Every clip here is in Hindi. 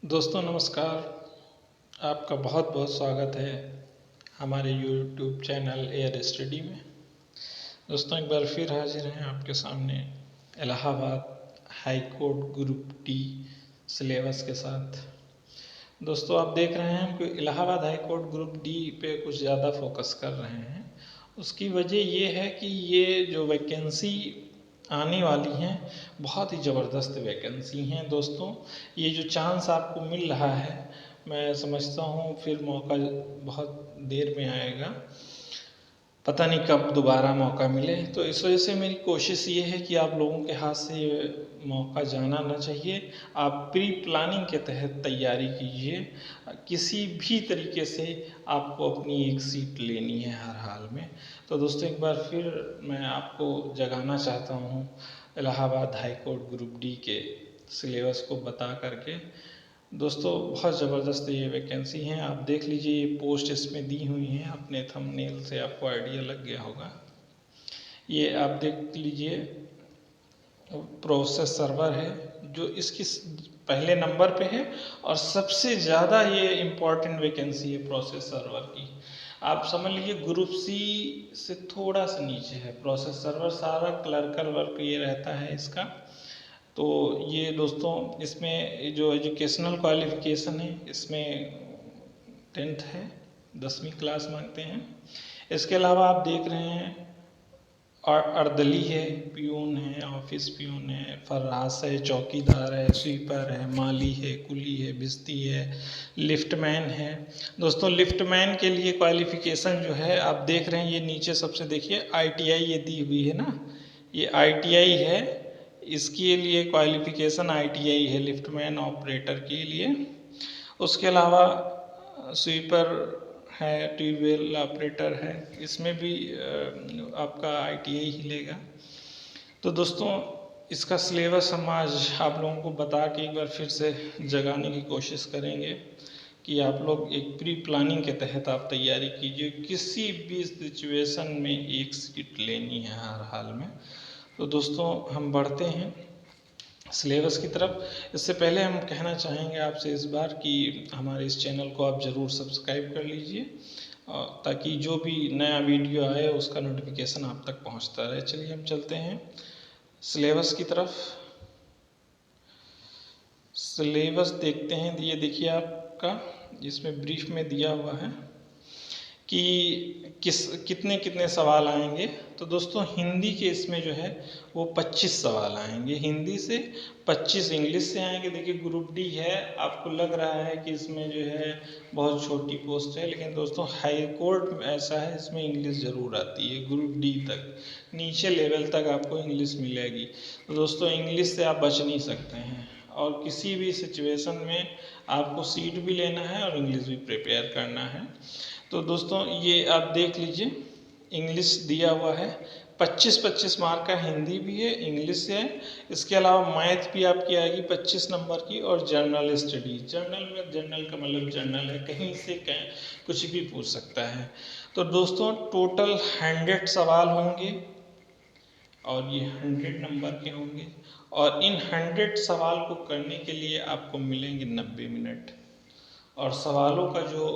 दोस्तों नमस्कार। आपका बहुत बहुत स्वागत है हमारे YouTube चैनल एयर स्टडी में। दोस्तों एक बार फिर हाजिर हैं आपके सामने Allahabad high court group D syllabus के साथ। दोस्तों आप देख रहे हैं हम कि Allahabad high court group D पे कुछ ज़्यादा फोकस कर रहे हैं। उसकी वजह ये है कि ये जो वैकेंसी आने वाली हैं बहुत ही ज़बरदस्त वैकेंसी हैं दोस्तों। ये जो चांस आपको मिल रहा है मैं समझता हूँ फिर मौका बहुत देर में आएगा, पता नहीं कब दोबारा मौका मिले। तो इस वजह से मेरी कोशिश ये है कि आप लोगों के हाथ से ये मौका जाना ना चाहिए। आप प्री प्लानिंग के तहत तैयारी कीजिए। किसी भी तरीके से आपको अपनी एक सीट लेनी है हर हाल में। तो दोस्तों एक बार फिर मैं आपको जगाना चाहता हूँ Allahabad high court group D के सिलेबस को बता करके। दोस्तों बहुत ज़बरदस्त ये वैकेंसी हैं, आप देख लीजिए ये पोस्ट इसमें दी हुई हैं, अपने थंबनेल से आपको आइडिया लग गया होगा। ये आप देख लीजिए प्रोसेस सर्वर है जो इसकी पहले नंबर पे है और सबसे ज़्यादा ये इम्पॉर्टेंट वैकेंसी है प्रोसेस सर्वर की। आप समझ लीजिए ग्रुप सी से थोड़ा सा नीचे है प्रोसेस सर्वर, सारा क्लर्कल वर्क ये रहता है इसका। तो ये दोस्तों इसमें जो एजुकेशनल क्वालिफिकेशन है इसमें 10th है, 10वीं क्लास मांगते हैं। इसके अलावा आप देख रहे हैं अर्दली है, पियून है, ऑफिस पियून है, फर्रास है, चौकीदार है, स्वीपर है, माली है, कुली है, भिस्ती है, लिफ्टमैन है। दोस्तों लिफ्टमैन के लिए क्वालिफिकेशन जो है आप देख रहे हैं ये नीचे सबसे देखिए ITI ये दी हुई है ना, ये ITI है। इसके लिए क्वालिफिकेशन ITI है लिफ्टमैन ऑपरेटर के लिए। उसके अलावा स्वीपर है, ट्यूबवेल ऑपरेटर है, इसमें भी आपका ITI ही लेगा। तो दोस्तों इसका सिलेबस हम आज आप लोगों को बता के एक बार फिर से जगाने की कोशिश करेंगे कि आप लोग एक प्री प्लानिंग के तहत आप तैयारी कीजिए। किसी भी सिचुएशन में एक सीट लेनी है हर हाल में। तो दोस्तों हम बढ़ते हैं सिलेबस की तरफ। इससे पहले हम कहना चाहेंगे आपसे इस बार कि हमारे इस चैनल को आप ज़रूर सब्सक्राइब कर लीजिए ताकि जो भी नया वीडियो आए उसका नोटिफिकेशन आप तक पहुंचता रहे। चलिए हम चलते हैं सिलेबस की तरफ। सिलेबस देखते हैं, ये देखिए आपका इसमें ब्रीफ में दिया हुआ है कि कितने कितने सवाल आएंगे। तो दोस्तों हिंदी के इसमें जो है वो 25 सवाल आएंगे हिंदी से, 25 इंग्लिश से आएंगे। देखिए ग्रुप डी है, आपको लग रहा है कि इसमें जो है बहुत छोटी पोस्ट है, लेकिन दोस्तों हाई कोर्ट में ऐसा है इसमें इंग्लिश ज़रूर आती है। ग्रुप डी तक नीचे लेवल तक आपको इंग्लिश मिलेगी। तो दोस्तों इंग्लिश से आप बच नहीं सकते हैं और किसी भी सिचुएशन में आपको सीट भी लेना है और इंग्लिश भी प्रिपेयर करना है। तो दोस्तों ये आप देख लीजिए इंग्लिश दिया हुआ है, 25-25 मार्क का हिंदी भी है, इंग्लिश है। इसके अलावा मैथ भी आपकी आएगी 25 नंबर की और जनरल स्टडी। जनरल में जनरल का मतलब जनरल है, कहीं से कहीं कुछ भी पूछ सकता है। तो दोस्तों टोटल 100 सवाल होंगे और ये 100 नंबर के होंगे और इन 100 सवाल को करने के लिए आपको मिलेंगे 90 मिनट और सवालों का जो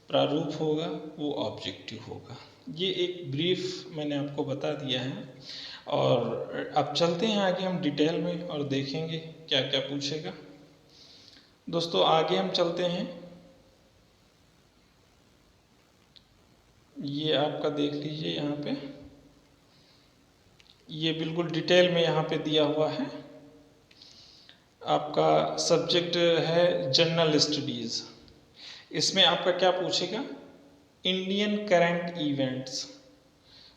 प्रारूप होगा वो ऑब्जेक्टिव होगा। ये एक ब्रीफ मैंने आपको बता दिया है और अब चलते हैं आगे हम डिटेल में और देखेंगे क्या क्या पूछेगा। दोस्तों आगे हम चलते हैं, ये आपका देख लीजिए यहाँ पे, ये बिल्कुल डिटेल में यहाँ पे दिया हुआ है। आपका सब्जेक्ट है जनरल स्टडीज़। इसमें आपका क्या पूछेगा, इंडियन करंट इवेंट्स,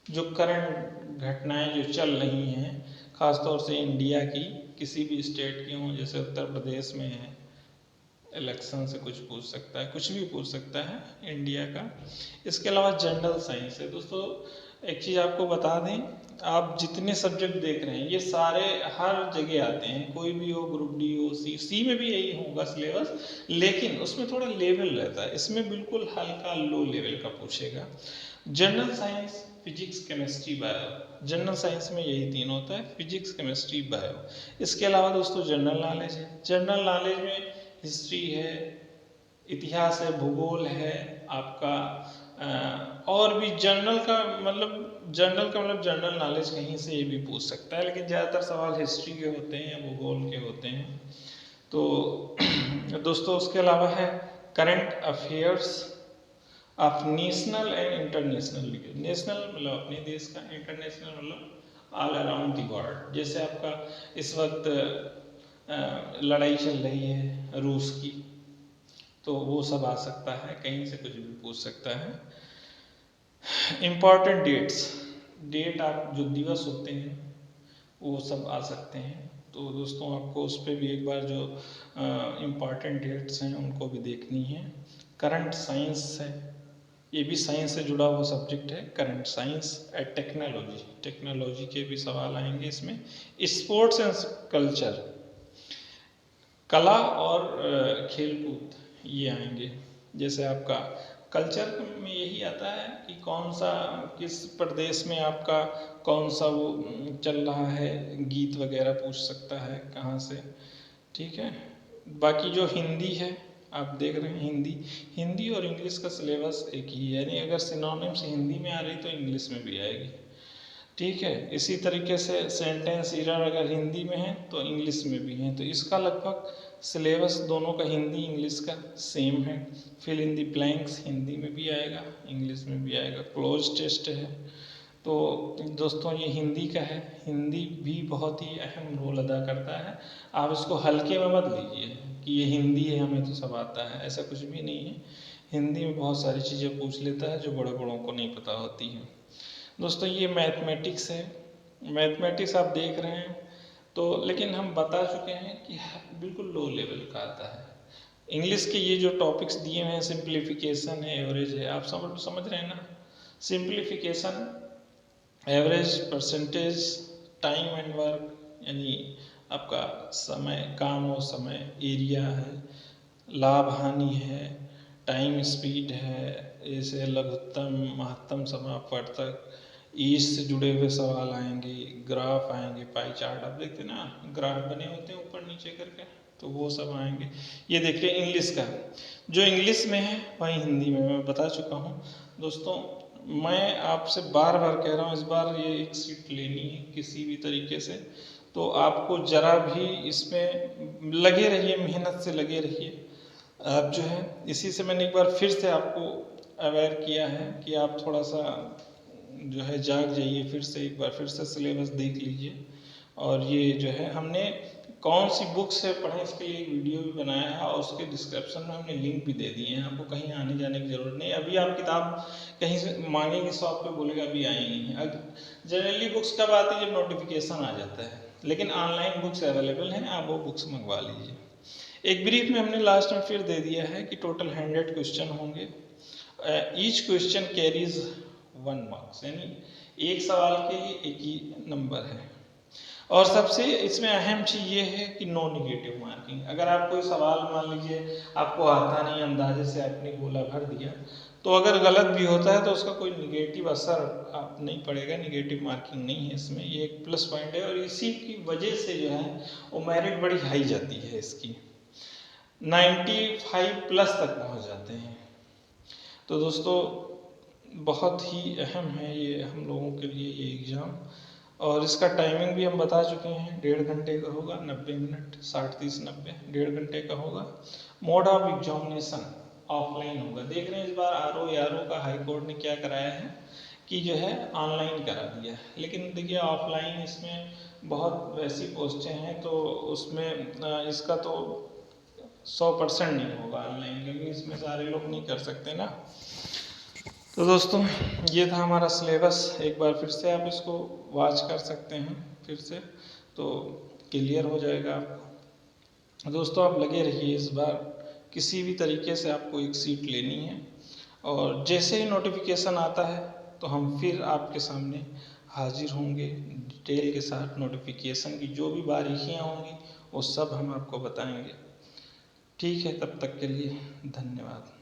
जो करंट घटनाएं जो चल रही हैं ख़ासतौर से इंडिया की, किसी भी स्टेट की हों, जैसे उत्तर प्रदेश में है, इलेक्शन से कुछ पूछ सकता है, कुछ भी पूछ सकता है इंडिया का। इसके अलावा जनरल साइंस है। दोस्तों एक चीज़ आपको बता दें, आप जितने सब्जेक्ट देख रहे हैं ये सारे हर जगह आते हैं, कोई भी हो, ग्रुप डी हो, सी में भी यही होगा सिलेबस, लेकिन उसमें थोड़ा लेवल रहता है, इसमें बिल्कुल हल्का लो लेवल का पूछेगा। General science, physics, chemistry, bio. General science में यही तीन होता है, फिजिक्स, केमिस्ट्री, बायो। इसके अलावा दोस्तों जनरल नॉलेज है। जनरल नॉलेज में हिस्ट्री है, इतिहास है, भूगोल है आपका, और भी जनरल नॉलेज कहीं से ये भी पूछ सकता है, लेकिन ज़्यादातर सवाल हिस्ट्री के होते हैं या भूगोल के होते हैं। तो दोस्तों उसके अलावा है current affairs of national and international. National मतलब अपने देश का, इंटरनेशनल मतलब ऑल अराउंड द वर्ल्ड। जैसे आपका इस वक्त लड़ाई चल रही है रूस की, तो वो सब आ सकता है, कहीं से कुछ भी पूछ सकता है। इम्पॉर्टेंट डेट आप जो दिवस होते हैं वो सब आ सकते हैं। तो दोस्तों आपको उस पर भी एक बार जो इम्पॉर्टेंट डेट्स हैं उनको भी देखनी है। करंट साइंस है, ये भी साइंस से जुड़ा हुआ सब्जेक्ट है, करंट साइंस एंड टेक्नोलॉजी के भी सवाल आएंगे इसमें। स्पोर्ट्स एंड कल्चर, कला और खेलकूद ये आएंगे। जैसे आपका कल्चर में यही आता है कि कौन सा, किस प्रदेश में आपका कौन सा वो चल रहा है, गीत वगैरह पूछ सकता है कहाँ से, ठीक है। बाकी जो हिंदी है आप देख रहे हैं, हिंदी और इंग्लिश का सिलेबस एक ही है, यानी अगर सिनोनिम्स हिंदी में आ रही तो इंग्लिश में भी आएगी, ठीक है। इसी तरीके से सेंटेंस एरर अगर हिंदी में है तो इंग्लिश में भी है। तो इसका लगभग सिलेबस दोनों का हिंदी इंग्लिश का सेम है। Fill in the blanks Hindi में भी आएगा, इंग्लिश में भी आएगा। क्लोज टेस्ट है। तो दोस्तों ये हिंदी का है, हिंदी भी बहुत ही अहम रोल अदा करता है। आप इसको हल्के में मत लीजिए कि ये हिंदी है हमें तो सब आता है, ऐसा कुछ भी नहीं है। हिंदी में बहुत सारी चीज़ें पूछ लेता है जो बड़े बड़ों को नहीं पता होती हैं। दोस्तों ये मैथमेटिक्स है, मैथमेटिक्स आप देख रहे हैं तो, लेकिन हम बता चुके हैं कि बिल्कुल लो लेवल का आता है। इंग्लिश के ये जो टॉपिक्स दिए हुए हैं, सिंप्लीफिकेशन है, एवरेज है, आप समझ रहे हैं ना। Simplification, average, percentage, time and work, यानी आपका समय, काम और समय, एरिया है, लाभ हानि है, टाइम स्पीड है, जैसे लघुत्तम, महत्तम, समापवर्तक, ईज से जुड़े हुए सवाल आएंगे, ग्राफ आएंगे, पाई चार्ट आप देखते हैं ना, ग्राफ बने होते हैं ऊपर नीचे करके, तो वो सब आएंगे। ये देखिए इंग्लिश का, जो इंग्लिश में है वही हिंदी में मैं बता चुका हूँ। दोस्तों मैं आपसे बार बार कह रहा हूँ, इस बार ये एक सीट लेनी है किसी भी तरीके से, तो आपको जरा भी इसमें लगे रहिए, मेहनत से लगे रहिए। आप जो है, इसी से मैंने एक बार फिर से आपको अवेयर किया है कि आप थोड़ा सा जो है जाग जाइए, फिर से एक बार फिर से सिलेबस देख लीजिए। और ये जो है हमने कौन सी बुक से पढ़ें इसके लिए एक वीडियो भी बनाया है, और उसके डिस्क्रिप्शन में हमने लिंक भी दे दिए हैं, आपको कहीं आने जाने की ज़रूरत नहीं। अभी आप किताब कहीं से मांगेंगे शॉप पे, बोलेगा अभी आई नहीं है। जनरली बुक्स कब आती है, जब नोटिफिकेशन आ जाता है, लेकिन ऑनलाइन बुक्स अवेलेबल हैं, आप वो बुक्स मंगवा लीजिए। एक ब्रीफ में हमने लास्ट में फिर दे दिया है कि टोटल 100 क्वेश्चन होंगे। ईच क्वेश्चन कैरीज 1 मार्क्स, यानी एक सवाल के लिए एक ही नंबर है। और सबसे इसमें अहम चीज़ ये है कि नो निगेटिव मार्किंग। अगर आप कोई सवाल मान लीजिए आपको आता नहीं, अंदाजे से आपने गोला भर दिया, तो अगर गलत भी होता है तो उसका कोई निगेटिव असर आप नहीं पड़ेगा, निगेटिव मार्किंग नहीं है इसमें। ये एक प्लस पॉइंट है, और इसी की वजह से जो है वो मेरिट बड़ी हाई जाती है इसकी, 95 प्लस तक पहुंच जाते हैं। तो दोस्तों बहुत ही अहम है ये हम लोगों के लिए ये एग्ज़ाम। और इसका टाइमिंग भी हम बता चुके हैं, 1.5 घंटे का होगा, 90 मिनट, 60 30 90, 1.5 घंटे का होगा। मोड ऑफ एग्जामिनेशन ऑफलाइन होगा। देख रहे हैं इस बार आर ओ का हाई कोर्ट ने क्या कराया है कि जो है ऑनलाइन करा दिया है, लेकिन देखिए ऑफलाइन इसमें बहुत वैसी पोस्टें हैं, तो उसमें इसका तो 100% नहीं होगा ऑनलाइन, क्योंकि इसमें सारे लोग नहीं कर सकते ना। तो दोस्तों ये था हमारा सिलेबस, एक बार फिर से आप इसको वॉच कर सकते हैं फिर से, तो क्लियर हो जाएगा आपको। दोस्तों आप लगे रहिए, इस बार किसी भी तरीके से आपको एक सीट लेनी है, और जैसे ही नोटिफिकेशन आता है तो हम फिर आपके सामने हाजिर होंगे डिटेल के साथ। नोटिफिकेशन की जो भी बारीकियाँ होंगी वो सब हम आपको बताएंगे। ठीक है, तब तक के लिए धन्यवाद।